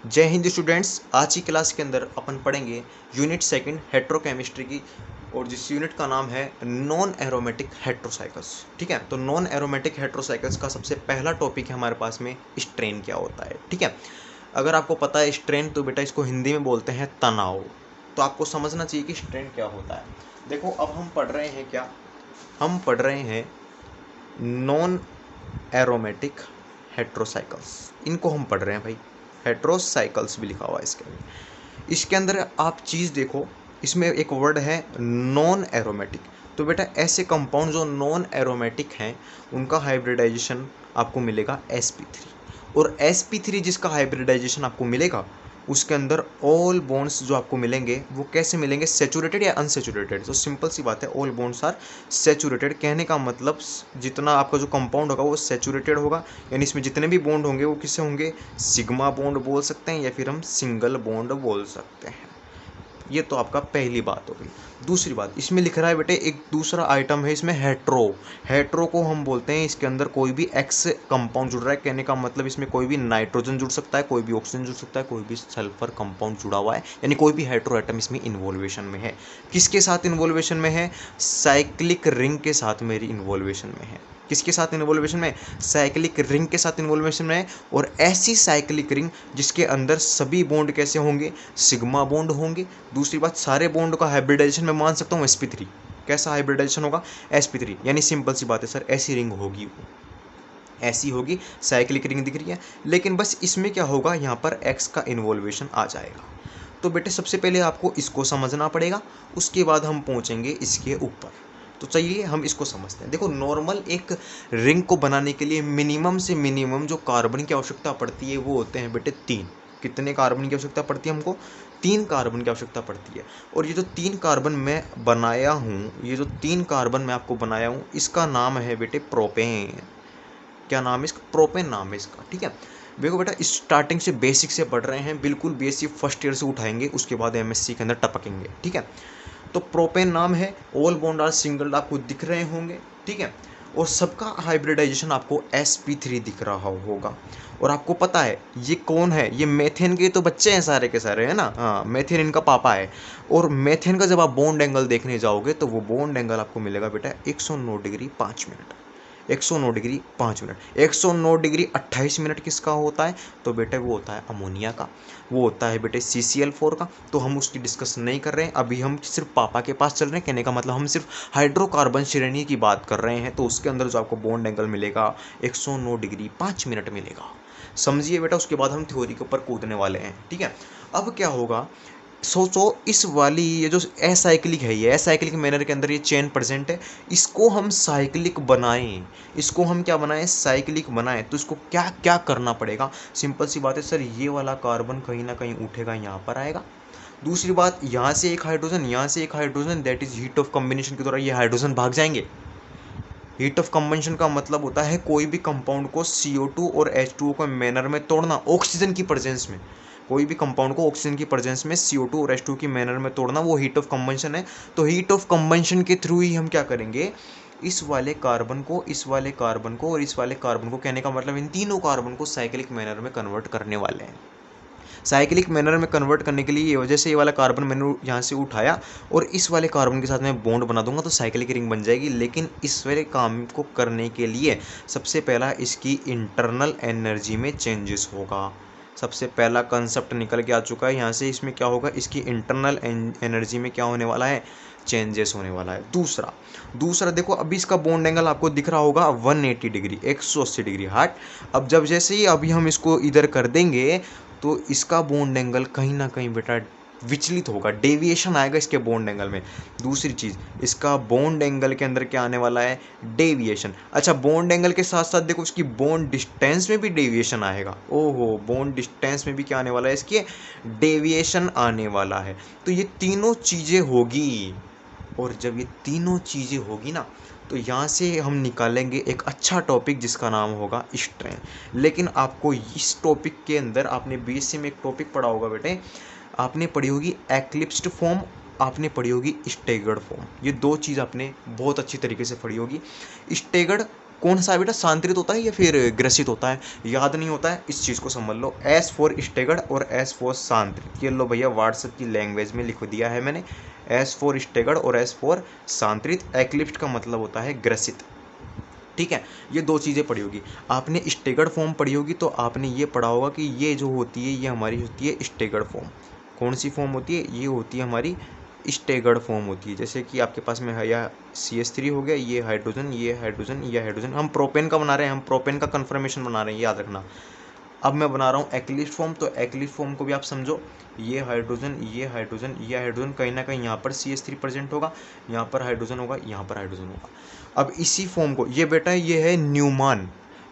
जय हिंद स्टूडेंट्स। आज की क्लास के अंदर अपन पढ़ेंगे यूनिट सेकंड हेट्रोकेमिस्ट्री की, और जिस यूनिट का नाम है नॉन एरोमेटिक हेट्रोसाइकल्स। ठीक है, तो नॉन एरोमेटिक हेट्रोसाइकल्स का सबसे पहला टॉपिक है हमारे पास में स्ट्रेन क्या होता है। ठीक है, अगर आपको पता है स्ट्रेन तो बेटा इसको हिंदी में बोलते हैं तनाव। तो आपको समझना चाहिए कि स्ट्रेन क्या होता है। देखो अब हम पढ़ रहे हैं क्या, हम पढ़ रहे हैं नॉन एरोमेटिक हेट्रोसाइकल्स, इनको हम पढ़ रहे हैं भाई। हेट्रोसाइकल्स भी लिखा हुआ है इसके अंदर। इसके अंदर आप चीज़ देखो, इसमें एक वर्ड है नॉन एरोमेटिक। तो बेटा ऐसे कंपाउंड जो नॉन एरोमेटिक हैं उनका हाइब्रिडाइजेशन आपको मिलेगा sp3। और sp3 जिसका हाइब्रिडाइजेशन आपको मिलेगा उसके अंदर ऑल बॉन्ड्स जो आपको मिलेंगे वो कैसे मिलेंगे, सेचुरेटेड या अनसेचुरेटेड। तो सिंपल सी बात है, ऑल बॉन्ड्स आर सेचुरेटेड। कहने का मतलब जितना आपका जो कंपाउंड होगा वो सेचुरेटेड होगा, यानी इसमें जितने भी बॉन्ड होंगे वो किससे होंगे, सिग्मा बॉन्ड बोल सकते हैं या फिर हम सिंगल बॉन्ड बोल सकते हैं। ये तो आपका पहली बात हो गई। दूसरी बात इसमें लिख रहा है बेटे, एक दूसरा आइटम है इसमें हेट्रो। हेट्रो को हम बोलते हैं इसके अंदर कोई भी एक्स कंपाउंड जुड़ रहा है। कहने का मतलब इसमें कोई भी नाइट्रोजन जुड़ सकता है, कोई भी ऑक्सीजन जुड़ सकता है, कोई भी सल्फर कंपाउंड जुड़ा हुआ है, यानी कोई भी हेट्रो एटम इसमें इन्वॉल्वेशन में है। किसके साथ इन्वॉल्वेशन में है, साइक्लिक रिंग के साथ मेरी इन्वॉल्वेशन में है। किसके साथ इन्वॉल्वेशन में, साइक्लिक रिंग के साथ इन्वॉल्वेशन में है। और ऐसी साइक्लिक रिंग जिसके अंदर सभी बॉन्ड कैसे होंगे, सिग्मा बॉन्ड होंगे। दूसरी बात, सारे बॉन्ड का हाइब्रिडाइजेशन मैं मान सकता हूँ sp3। कैसा हाइब्रिडाइजेशन होगा, sp3। यानी सिंपल सी बात है सर, ऐसी रिंग होगी, वो ऐसी होगी, साइक्लिक रिंग दिख रही है। लेकिन बस इसमें क्या होगा, यहाँ पर x का इन्वॉल्वेशन आ जाएगा। तो बेटे सबसे पहले आपको इसको समझना पड़ेगा, उसके बाद हम पहुँचेंगे इसके ऊपर। तो चलिए हम इसको समझते हैं। देखो नॉर्मल एक रिंग को बनाने के लिए मिनिमम से मिनिमम जो कार्बन की आवश्यकता पड़ती है वो होते हैं बेटे 3। कितने कार्बन की आवश्यकता पड़ती है हमको, 3 कार्बन की आवश्यकता पड़ती है। और ये जो 3 कार्बन मैं बनाया हूँ, ये जो 3 कार्बन मैं आपको बनाया हूँ इसका नाम है बेटे प्रोपेन। क्या नाम है इसका, प्रोपेन नाम है इसका। ठीक है, देखो बेटा स्टार्टिंग से बेसिक से पढ़ रहे हैं, बिल्कुल बेसिक फर्स्ट ईयर से उठाएंगे, उसके बाद एमएससी के अंदर टपकेंगे। ठीक है, तो प्रोपेन नाम है, ऑल बॉन्ड आर सिंगल आपको दिख रहे होंगे। ठीक है, और सबका हाइब्रिडाइजेशन आपको sp3 दिख रहा होगा। और आपको पता है ये कौन है, ये मेथेन के तो बच्चे हैं सारे के सारे, है ना। हाँ, मेथेन इनका पापा है। और मेथेन का जब आप बॉन्ड एंगल देखने जाओगे तो वो बॉन्ड एंगल आपको मिलेगा बेटा 109 degree 5 minute. 109 degree 5 minute. 109 degree 28 minute किसका होता है, तो बेटे वो होता है अमोनिया का, वो होता है बेटे CCl4 का। तो हम उसकी डिस्कस नहीं कर रहे हैं अभी, हम सिर्फ पापा के पास चल रहे हैं। कहने का मतलब हम सिर्फ हाइड्रोकार्बन श्रेणी की बात कर रहे हैं। तो उसके अंदर जो आपको बॉन्ड एंगल मिलेगा 109 डिग्री 5 मिनट मिलेगा। समझिए बेटा, उसके बाद हम थ्योरी के ऊपर कूदने वाले हैं। ठीक है, अब क्या होगा, सोचो इस वाली ये जो असाइक्लिक है, ये असाइक्लिक मैनर के अंदर ये चेन प्रेजेंट है, इसको हम साइक्लिक बनाएं, इसको हम क्या बनाएं, साइक्लिक बनाएं। तो इसको क्या क्या करना पड़ेगा, सिंपल सी बात है सर, ये वाला कार्बन कहीं ना कहीं उठेगा, यहाँ पर आएगा। दूसरी बात, यहाँ से एक हाइड्रोजन, यहाँ से एक hydrogen, that is heat of combination के द्वारा ये हाइड्रोजन भाग जाएंगे। हीट ऑफ कम्बिनेशन का मतलब होता है कोई भी कंपाउंड को CO2 और H2O को मैनर में तोड़ना ऑक्सीजन की प्रेजेंस में। कोई भी कंपाउंड को ऑक्सीजन की प्रेजेंस में CO2 और H2O की मैनर में तोड़ना, वो हीट ऑफ कम्बिनेशन है। तो हीट ऑफ कम्बिनेशन के थ्रू ही हम क्या करेंगे, इस वाले कार्बन को, इस वाले कार्बन को और इस वाले कार्बन को, कहने का मतलब इन तीनों कार्बन को साइक्लिक मैनर में कन्वर्ट करने वाले हैं। साइक्लिक मैनर में कन्वर्ट करने के लिए ये वजह से ये वाला कार्बन मैंने यहाँ से उठाया और इस वाले कार्बन के साथ मैं बॉन्ड बना दूंगा तो साइक्लिक रिंग बन जाएगी। लेकिन इस वाले काम को करने के लिए सबसे पहला इसकी इंटरनल एनर्जी में चेंजेस होगा। सबसे पहला कंसेप्ट निकल के आ चुका है यहाँ से। इसमें क्या होगा, इसकी इंटरनल एनर्जी में क्या होने वाला है, चेंजेस होने वाला है। दूसरा दूसरा देखो, अभी इसका बॉन्ड एंगल आपको दिख रहा होगा 180 डिग्री, 180 डिग्री हार्ट। अब जब जैसे ही अभी हम इसको इधर कर देंगे तो इसका बॉन्ड एंगल कहीं ना कहीं बेटा विचलित होगा, डेविएशन आएगा इसके बॉन्ड एंगल में। दूसरी चीज़, इसका बॉन्ड एंगल के अंदर क्या आने वाला है, डेविएशन। अच्छा, बॉन्ड एंगल के साथ साथ देखो इसकी बॉन्ड डिस्टेंस में भी डेविएशन आएगा। ओहो, बॉन्ड डिस्टेंस में भी क्या आने वाला है, इसके डेविएशन आने वाला है। तो ये तीनों चीज़ें होगी, और जब ये तीनों चीज़ें होगी ना तो यहाँ से हम निकालेंगे एक अच्छा टॉपिक जिसका नाम होगा स्ट्रेन। लेकिन आपको इस टॉपिक के अंदर, आपने BSc में एक टॉपिक पढ़ा होगा बेटे, आपने पढ़ी होगी एक्लिप्स्ड फॉर्म, आपने पढ़ी होगी स्टेगर्ड फॉर्म। ये दो चीज़ आपने बहुत अच्छी तरीके से पढ़ी होगी। स्टेगर्ड कौन सा बेटा, सांत्रित होता है या फिर ग्रसित होता है, याद नहीं होता है, इस चीज़ को समझ लो। एस फॉर स्टेगर्ड और एस फॉर सांत्रित, ये लो भैया व्हाट्सएप की लैंग्वेज में लिख दिया है मैंने, एस फॉर स्टेगर्ड और एस फॉर सांत्रित। एक्लिप्स्ड का मतलब होता है ग्रसित, ठीक है। ये दो चीज़ें पढ़ी होगी आपने। स्टेगर्ड फॉर्म पढ़ी होगी तो आपने ये पढ़ा होगा कि ये जो होती है ये हमारी होती है स्टेगर्ड फॉर्म। कौन सी फॉर्म होती है, ये होती है हमारी स्टेगर्ड फॉर्म होती है। जैसे कि आपके पास में है या CH3 हो गया, ये हाइड्रोजन, ये हाइड्रोजन, ये हाइड्रोजन, हम प्रोपेन का बना रहे हैं, हम प्रोपेन का कन्फर्मेशन बना रहे हैं, याद रखना। अब मैं बना रहा हूँ एक्लिप्स्ड फॉर्म, तो एक्लिप्स्ड फॉर्म को भी आप समझो, ये हाइड्रोजन, ये हाइड्रोजन, ये हाइड्रोजन, कहीं ना कहीं यहाँ पर CH3 प्रेजेंट होगा, यहाँ पर हाइड्रोजन होगा, यहाँ पर हाइड्रोजन होगा। अब इसी फॉर्म को, ये बेटा ये है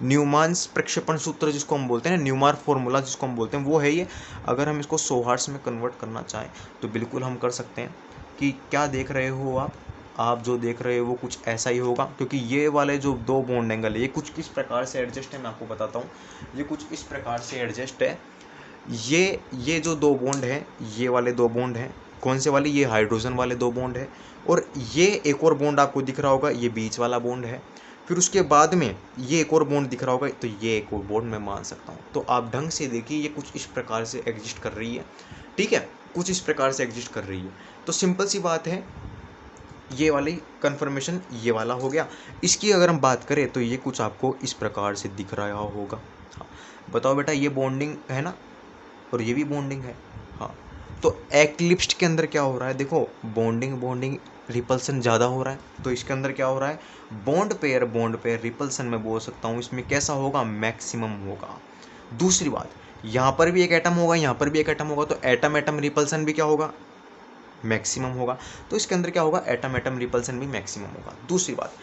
न्यूमान प्रक्षेपण सूत्र जिसको हम बोलते हैं ना, न्यूमार फॉर्मूला जिसको हम बोलते हैं, वो है ये। अगर हम इसको 100 हार्ट्स में कन्वर्ट करना चाहें तो बिल्कुल हम कर सकते हैं। कि क्या देख रहे हो आप जो देख रहे हो वो कुछ ऐसा ही होगा, क्योंकि ये वाले जो दो बॉन्ड एंगल है ये कुछ किस प्रकार से एडजस्ट है मैं आपको बताता हूँ। ये कुछ इस प्रकार से एडजस्ट है, ये जो दो बॉन्ड हैं, ये वाले दो बॉन्ड हैं, कौन से वाले, ये हाइड्रोजन वाले दो बॉन्ड है, और ये एक और बॉन्ड आपको दिख रहा होगा, ये बीच वाला बॉन्ड है। फिर उसके बाद में ये एक और बॉन्ड दिख रहा होगा, तो ये एक और बॉन्ड मैं मान सकता हूँ। तो आप ढंग से देखिए, ये कुछ इस प्रकार से एग्जिस्ट कर रही है, ठीक है, कुछ इस प्रकार से एग्जिस्ट कर रही है। तो सिंपल सी बात है, ये वाली कन्फर्मेशन ये वाला हो गया। इसकी अगर हम बात करें तो ये कुछ आपको इस प्रकार से दिख रहा होगा। हाँ, बताओ बेटा, ये बॉन्डिंग है ना, और ये भी बॉन्डिंग है। हाँ, तो एक्लिप्स्ड के अंदर क्या हो रहा है, देखो बॉन्डिंग रिपल्सन ज़्यादा हो रहा है, तो इसके अंदर क्या हो रहा है, बॉन्ड पेयर रिपल्सन में बोल सकता हूँ, इसमें कैसा होगा, मैक्सिमम होगा। दूसरी बात, यहाँ पर भी एक एटम होगा, यहाँ पर भी एक एटम होगा, तो एटम एटम रिपल्सन भी क्या होगा, मैक्सिमम होगा। तो इसके अंदर क्या होगा, एटम एटम रिपल्सन भी मैक्सिमम होगा। दूसरी बात,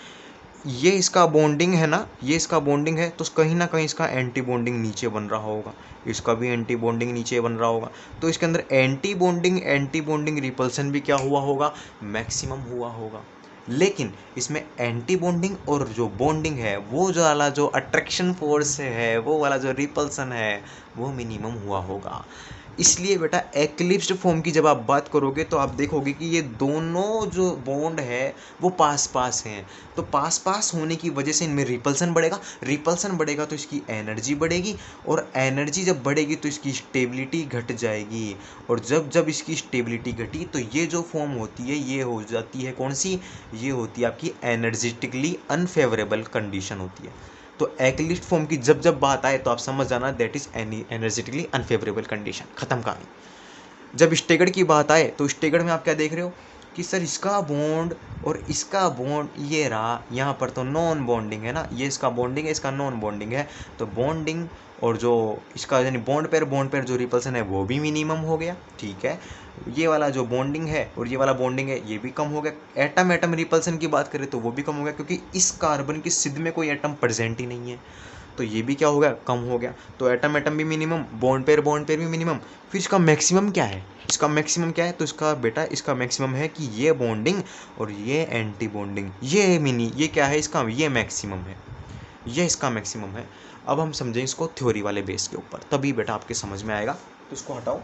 ये इसका बॉन्डिंग है ना, ये इसका बॉन्डिंग है, तो कहीं ना कहीं इसका एंटी बॉन्डिंग नीचे बन रहा होगा, इसका भी एंटी बॉन्डिंग नीचे बन रहा होगा। तो इसके अंदर एंटी बॉन्डिंग रिपल्सन भी क्या हुआ होगा, मैक्सिमम हुआ होगा। लेकिन इसमें एंटी बॉन्डिंग और जो बॉन्डिंग है, वो जो वाला जो अट्रैक्शन फोर्स है, वो वाला जो रिपल्सन है, वो मिनिमम हुआ होगा। इसलिए बेटा एक्लिप्स्ड फॉर्म की जब आप बात करोगे तो आप देखोगे कि ये दोनों जो बॉन्ड है वो पास पास हैं। तो पास पास होने की वजह से इनमें रिपल्सन बढ़ेगा तो इसकी एनर्जी बढ़ेगी, और एनर्जी जब बढ़ेगी तो इसकी स्टेबिलिटी घट जाएगी, और जब जब इसकी स्टेबिलिटी घटी तो ये जो फॉर्म होती है ये हो जाती है कौन सी, ये होती है आपकी एनर्जेटिकली अनफेवरेबल कंडीशन होती है। तो एक्लिप्स्ड फॉर्म की जब जब बात आए तो आप समझ जाना that is any energetically unfavourable condition, खत्म कहानी। जब स्टेगर्ड की बात आए तो स्टेगर्ड में आप क्या देख रहे हो कि सर इसका बॉन्ड और इसका बॉन्ड ये रहा, यहाँ पर तो नॉन बॉन्डिंग है ना, ये इसका बॉन्डिंग है, इसका नॉन बॉन्डिंग है, तो बॉन्डिंग और जो इसका यानी बॉन्ड पेयर जो रिपल्सन है वो भी मिनिमम हो गया, ठीक है। ये वाला जो बॉन्डिंग है और ये वाला बॉन्डिंग है ये भी कम हो गया। एटम एटम रिपल्सन की बात करें तो वो भी कम हो गया, क्योंकि इस कार्बन की सिद्ध में कोई एटम प्रेजेंट ही नहीं है, तो ये भी क्या हो गया, कम हो गया। तो एटम एटम भी मिनिमम, बॉन्ड पेयर भी मिनिमम। फिर इसका मैक्सिमम क्या है, इसका मैक्सिमम क्या है, तो इसका बेटा इसका मैक्सिमम है कि ये बॉन्डिंग और ये एंटी बॉन्डिंग, ये क्या है इसका, ये मैक्सिमम है, ये इसका मैक्सिमम है। अब हम समझें इसको थ्योरी वाले बेस के ऊपर, तभी बेटा आपके समझ में आएगा। तो इसको हटाओ,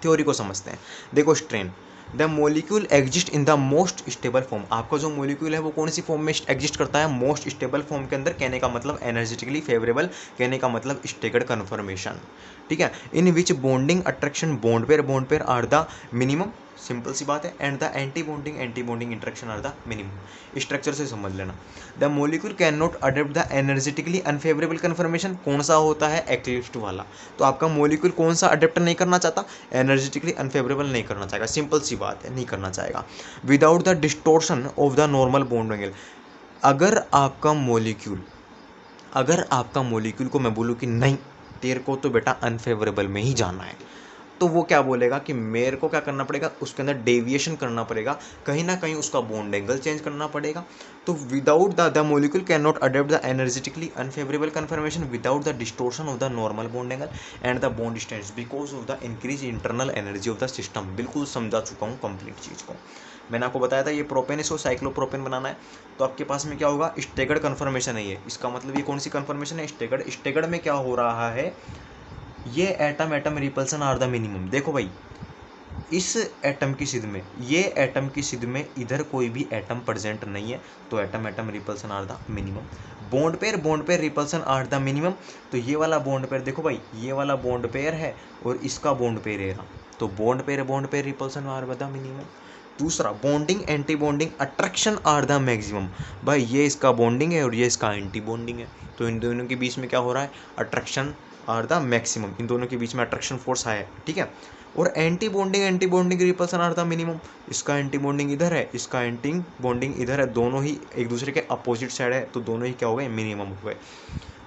थ्योरी को समझते हैं। देखो strain, the molecule exist in the most stable form. आपका जो मोलिक्यूल है वो कौन सी फॉर्म में एग्जिस्ट करता है, मोस्ट स्टेबल फॉर्म के अंदर। कहने का मतलब एनर्जेटिकली फेवरेबल, कहने का मतलब स्टेगर्ड कन्फर्मेशन, ठीक है। In which bonding attraction bond pair are the minimum, simple सी बात है, and the anti bonding interaction are the minimum. Structure से समझ लेना। The molecule can not adopt the energetically unfavourable conformation, कौन सा होता है, एक्लिप्स्ड वाला। तो आपका मोलिक्यूल कौन सा अडेप्ट नहीं करना चाहता, एनर्जेटिकली अनफेवरेबल नहीं करना चाहेगा, सिंपल सी बात है, नहीं करना चाहेगा। Without the distortion of the normal bond angle, अगर आपका मोलिक्यूल को मैं बोलूँ कि नहीं तेरे को तो बेटा अनफेवरेबल में ही जाना है, तो वो क्या बोलेगा कि मेरे को क्या करना पड़ेगा, उसके अंदर डेविएशन करना पड़ेगा, कहीं ना कहीं उसका बॉन्ड एंगल चेंज करना पड़ेगा। तो without the molecule can not adopt the energetically unfavourable conformation without the distortion of the normal bond angle and the bond strength because of the increase internal energy of the system. बिल्कुल समझा चुका हूँ complete चीज़ को। मैंने आपको बताया था ये प्रोपेन, इसको साइक्लोप्रोपेन बनाना है, तो आपके पास में क्या होगा, स्टेगर्ड कन्फर्मेशन है ये। इसका मतलब ये कौन सी कन्फर्मेशन है, स्टेगर्ड में क्या हो रहा है, ये atom atom repulsion are the minimum. देखो भाई इस एटम की सिद्ध में, ये एटम की सिद्ध में इधर कोई भी एटम प्रेजेंट नहीं है, तो atom atom repulsion are the minimum. Bond pair repulsion are the minimum, तो ये वाला बॉन्ड पेयर देखो भाई, ये वाला बॉन्ड पेयर है और इसका बॉन्ड पेयर है, तो bond pair repulsion are the minimum. दूसरा, bonding anti bonding attraction are the maximum. भाई ये इसका बॉन्डिंग है और ये इसका एंटी बॉन्डिंग है, तो इन दोनों के बीच में क्या हो रहा है, अट्रैक्शन आर द मैक्सिमम, इन दोनों के बीच में अट्रैक्शन फोर्स है, ठीक है। और anti bonding repulsion are the minimum, इसका एंटी बॉन्डिंग इधर है, इसका एंटी बॉन्डिंग इधर है, दोनों ही एक दूसरे के अपोजिट साइड है, तो दोनों ही क्या हो गए, मिनिमम हो गए।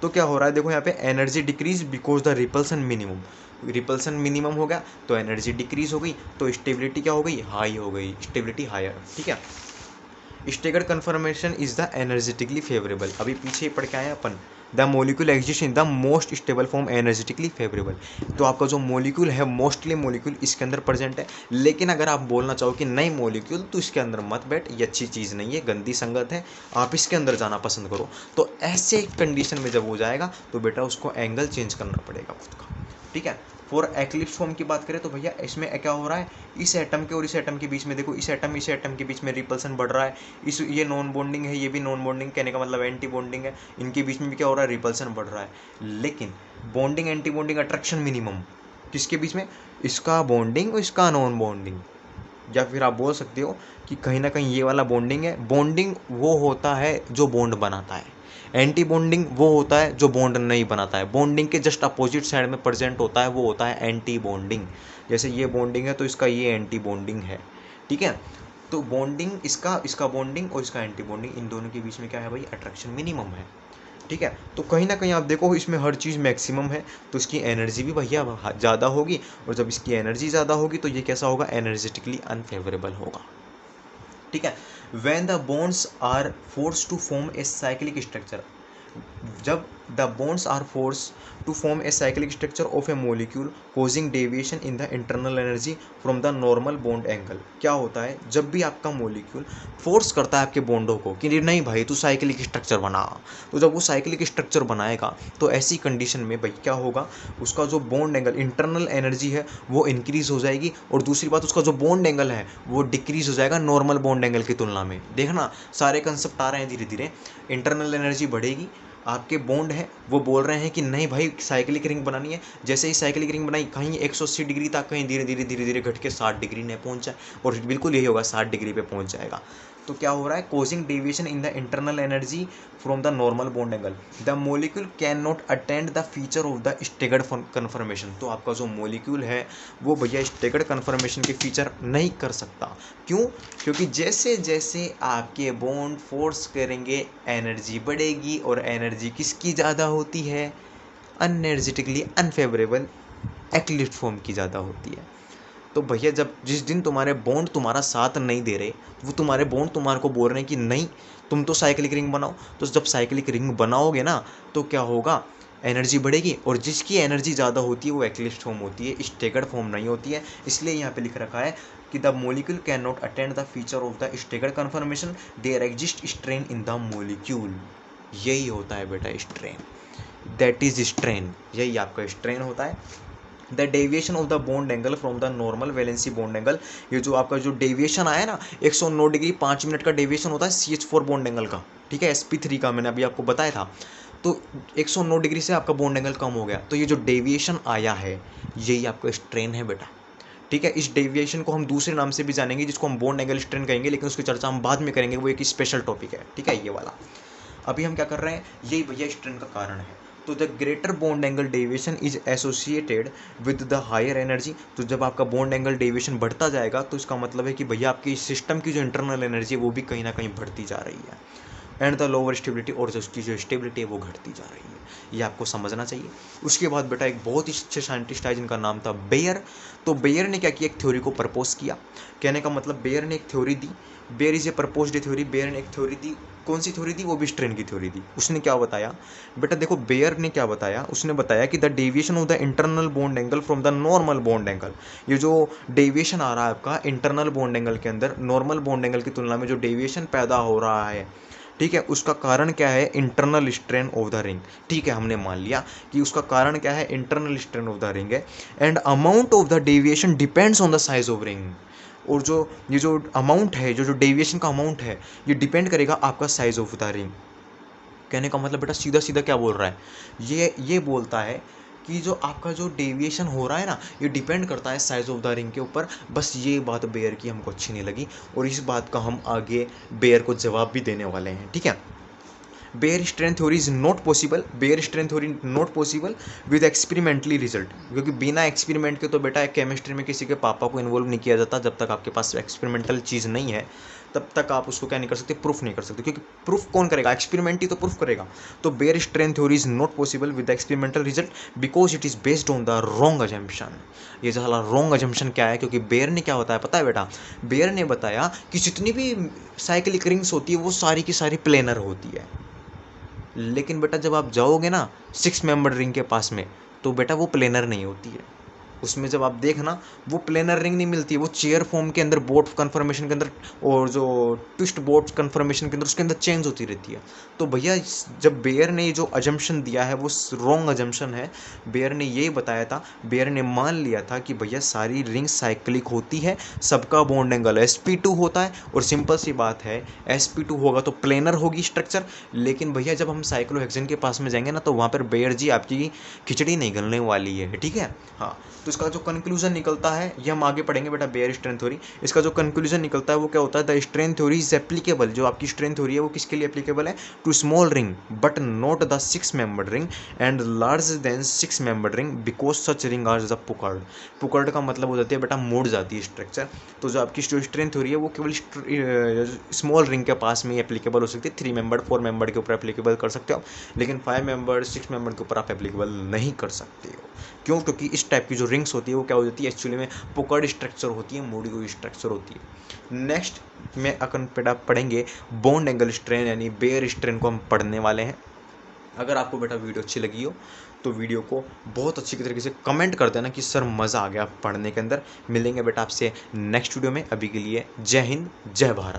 तो क्या हो रहा है, देखो यहाँ पे energy decrease because the repulsion minimum, repulsion minimum हो गया तो एनर्जी डिक्रीज हो गई, तो स्टेबिलिटी क्या हो गई, हाई हो गई, स्टेबिलिटी हायर, ठीक है। Staggered conformation is the energetically favourable, अभी पीछे पढ़ के आए अपन, the molecule exist in the most stable form energetically favourable, तो आपका जो मोलिक्यूल है, मोस्टली मोलिक्यूल इसके अंदर प्रेजेंट है। लेकिन अगर आप बोलना चाहो कि नहीं मोलिक्यूल तो इसके अंदर मत बैठ, ये अच्छी चीज़ नहीं है, गंदी संगत है, आप इसके अंदर जाना पसंद करो, तो ऐसे कंडीशन में जब हो जाएगा तो बेटा उसको एंगल चेंज करना पड़ेगा खुद का, ठीक है। फॉर एक्लिप्स फॉर्म की बात करें तो भैया इसमें क्या हो रहा है, इस एटम के और इस एटम के बीच में देखो, इस एटम के बीच में रिपल्सन बढ़ रहा है, इस ये नॉन बॉन्डिंग है, ये भी नॉन बॉन्डिंग, कहने का मतलब एंटी बॉन्डिंग है, इनके बीच में भी क्या हो रहा है, रिपल्सन बढ़ रहा है। लेकिन bonding anti bonding attraction minimum किसके बीच में, इसका बॉन्डिंग और इसका नॉन बॉन्डिंग, या फिर आप बोल सकते हो कि कहीं ना कहीं ये वाला बॉन्डिंग है। बॉन्डिंग वो होता है जो बॉन्ड बनाता है, एंटी बॉन्डिंग वो होता है जो बॉन्ड नहीं बनाता है। बॉन्डिंग के जस्ट अपोजिट साइड में प्रेजेंट होता है, वो होता है एंटी बॉन्डिंग। जैसे ये बॉन्डिंग है तो इसका ये एंटी बॉन्डिंग है, ठीक है। तो बॉन्डिंग इसका बॉन्डिंग और इसका एंटी बॉन्डिंग, इन दोनों के बीच में क्या है भाई, अट्रैक्शन मिनिमम है, ठीक है। तो कहीं ना कहीं आप देखो इसमें हर चीज़ मैक्सिमम है, तो इसकी एनर्जी भी भैया ज़्यादा होगी, और जब इसकी एनर्जी ज़्यादा होगी तो ये कैसा होगा, एनर्जेटिकली अनफेवरेबल होगा, ठीक है। When the bonds are force to form a cyclic structure, जब the bonds are force to form a cyclic structure of a molecule causing deviation in the internal energy from the normal bond angle, क्या होता है, जब भी आपका molecule force करता है आपके बॉन्डों को कि नहीं भाई तू साइक्लिक स्ट्रक्चर बना, तो जब वो साइक्लिक स्ट्रक्चर बनाएगा तो ऐसी कंडीशन में भाई क्या होगा, उसका जो बॉन्ड एंगल इंटरनल एनर्जी है वो इंक्रीज हो जाएगी, और दूसरी बात उसका जो बॉन्ड एंगल है वो डिक्रीज हो जाएगा नॉर्मल बॉन्ड एंगल की तुलना में। देखना सारे कंसेप्ट आ रहे हैं धीरे धीरे, इंटरनल एनर्जी बढ़ेगी, आपके बॉन्ड है वो बोल रहे हैं कि नहीं भाई साइक्लिक रिंग बनानी है, जैसे ही साइक्लिक रिंग बनाई कहीं 180 डिग्री तक, कहीं धीरे धीरे घट के 60 डिग्री ने पहुंचा, और बिल्कुल यही होगा 60 डिग्री पे पहुंच जाएगा। तो क्या हो रहा है, causing deviation in the internal energy from the normal bond angle, the molecule can not attend the feature of the staggered conformation, तो आपका जो मोलिक्यूल है वो भैया स्टेगर्ड कन्फर्मेशन के फीचर नहीं कर सकता। क्यों, क्योंकि जैसे जैसे आपके बॉन्ड फोर्स करेंगे एनर्जी बढ़ेगी, और एनर्जी किसकी ज़्यादा होती है, अनएनर्जेटिकली अनफेवरेबल एक्लिप्स फॉर्म की ज़्यादा होती है। तो भैया जब जिस दिन तुम्हारे बॉन्ड तुम्हारा साथ नहीं दे रहे, वो तुम्हारे बॉन्ड तुम्हारे को बोल रहे हैं कि नहीं तुम तो साइक्लिक रिंग बनाओ, तो जब साइक्लिक रिंग बनाओगे ना तो क्या होगा, एनर्जी बढ़ेगी, और जिसकी एनर्जी ज़्यादा होती है वो एक्लिप्स फॉर्म होती है, स्टेगर्ड फॉर्म नहीं होती है। इसलिए यहाँ पे लिख रखा है कि the molecule can not attend the feature of the staggered conformation, there exist strain in the molecule, यही होता है बेटा स्ट्रेन, दैट इज स्ट्रेन, यही आपका स्ट्रेन होता है। The deviation of the bond angle from the normal valency bond angle, ये जो आपका जो डेविएशन आया ना 109 डिग्री 5 मिनट का डेविएशन होता है CH4 बॉन्ड एंगल का, ठीक है, sp3 का मैंने अभी आपको बताया था, तो 109 डिग्री से आपका बॉन्ड एंगल कम हो गया, तो ये जो डेविएशन आया है यही आपका स्ट्रेन है बेटा, ठीक है। इस डेविएशन को हम दूसरे नाम से भी जानेंगे जिसको हम बॉन्ड एंगल स्ट्रेन कहेंगे, लेकिन उसकी चर्चा हम बाद में करेंगे, वो एक स्पेशल टॉपिक है, ठीक है, ये वाला। अभी हम क्या कर रहे हैं, यही भैया स्ट्रेन का कारण है। तो the greater bond angle deviation is associated with the higher energy, तो जब आपका बॉन्ड एंगल डेविएशन बढ़ता जाएगा तो इसका मतलब है कि भैया आपकी सिस्टम की जो इंटरनल एनर्जी है वो भी कहीं ना कहीं बढ़ती जा रही है, एंड द लोअर स्टेबिलिटी, और उसकी जो स्टेबिलिटी है वो घटती जा रही है, ये आपको समझना चाहिए। उसके बाद बेटा एक बहुत ही अच्छे साइंटिस्ट आए जिनका नाम था बेयर, तो बेयर ने क्या किया, एक थ्योरी को प्रपोज किया, कहने का मतलब बेयर ने एक थ्योरी दी, Baeyer is a proposed theory, Baeyer ने एक थ्योरी दी, कौन सी थ्योरी दी, वो भी स्ट्रेन की थ्योरी दी। उसने क्या बताया बेटा, देखो बेयर ने क्या बताया, उसने बताया कि the deviation of the internal bond angle from the normal bond angle, ये जो डेविएशन आ रहा है आपका इंटरनल बॉन्ड एंगल के अंदर, नॉर्मल बॉन्ड एंगल की तुलना में जो डेविएशन पैदा हो रहा है, ठीक है। उसका कारण क्या है, internal strain of the ring. ठीक है, हमने मान लिया कि उसका कारण क्या है, internal strain of the ring है। And amount of the deviation depends on the size of ring. और जो ये जो अमाउंट है, जो डेविएशन का अमाउंट है, ये डिपेंड करेगा आपका साइज ऑफ द रिंग। कहने का मतलब बेटा सीधा सीधा क्या बोल रहा है, ये बोलता है कि जो आपका जो डेविएशन हो रहा है ना, ये डिपेंड करता है साइज ऑफ द रिंग के ऊपर। बस ये बात बेयर की हमको अच्छी नहीं लगी, और इस बात का हम आगे बेयर को जवाब भी देने वाले हैं। ठीक है। Baeyer strain theory is not possible, Baeyer strain theory not possible with experimentally result, क्योंकि बिना एक्सपेरिमेंट के तो बेटा केमिस्ट्री में किसी के पापा को इन्वॉल्व नहीं किया जाता। जब तक आपके पास एक्सपेरिमेंटल चीज़ नहीं है तब तक आप उसको क्या नहीं कर सकते, प्रूफ नहीं कर सकते, क्योंकि प्रूफ कौन करेगा, एक्सपेरिमेंट ही तो प्रूफ करेगा। तो Baeyer strain theory is not possible with experimental result because it is based on the wrong assumption. ये जो साला रॉन्ग अजम्पशन क्या है, क्योंकि बेयर ने क्या होता है पता है बेटा, बेयर ने बताया कि जितनी भी साइक्लिक रिंग्स होती है वो सारी की सारी प्लेनर होती है। लेकिन बेटा जब आप जाओगे ना 6 मेंबर रिंग के पास में, तो बेटा वो प्लेनर नहीं होती है। उसमें जब आप देखना वो प्लेनर रिंग नहीं मिलती है, वो चेयर फॉर्म के अंदर बोट कन्फर्मेशन के अंदर और जो ट्विस्ट बोट कन्फर्मेशन के अंदर उसके अंदर चेंज होती रहती है। तो भैया जब बेयर ने जो अजम्पशन दिया है वो रॉन्ग अजम्पशन है। बेयर ने यही बताया था, बेयर ने मान लिया था कि भैया सारी रिंग साइक्लिक होती है, सबका बॉन्ड एंगल sp2 होता है, और सिंपल सी बात है sp2 होगा तो प्लेनर होगी स्ट्रक्चर। लेकिन भैया जब हम साइक्लोहेक्सेन के पास में जाएंगे ना, तो वहाँ पर बेयर जी आपकी खिचड़ी नहीं गलने वाली है। ठीक है। हाँ, तो इसका जो कंक्लूजन निकलता है ये हम आगे पढ़ेंगे बेटा, बेयर स्ट्रेन थ्योरी। इसका जो कंक्लूजन निकलता है वो क्या होता है, the strain theory is applicable, जो आपकी स्ट्रेन थ्योरी है वो किसके लिए एप्लीकेबल है, to small ring but not the 6 membered ring and large than 6 membered ring because such ring are the puckered. Puckered का मतलब हो जाती है बेटा मुड़ जाती है स्ट्रक्चर। तो जो आपकी स्ट्रेन थ्योरी है वो केवल स्मॉल रिंग के पास में एप्लीकेबल हो सकती है, 3 मेंबर्ड 4 मेंबर्ड के ऊपर एप्लीकेबल कर सकते हो, लेकिन 5 मेंबर्ड 6 मेंबर्ड के ऊपर आप एप्लीकेबल नहीं कर सकते हो। क्यों, क्योंकि इस टाइप की जो रिंग्स होती है वो क्या हो जाती है, एक्चुअली में पुकर्ड स्ट्रक्चर होती है, मुड़ी हुई स्ट्रक्चर होती है। नेक्स्ट में अपन पढ़ेंगे बॉन्ड एंगल स्ट्रेन, यानी बेयर स्ट्रेन को हम पढ़ने वाले हैं। अगर आपको बेटा वीडियो अच्छी लगी हो तो वीडियो को बहुत अच्छी तरीके से कमेंट कर देना कि सर मज़ा आ गया पढ़ने के अंदर। मिलेंगे बेटा आपसे नेक्स्ट वीडियो में, अभी के लिए जय हिंद जय भारत।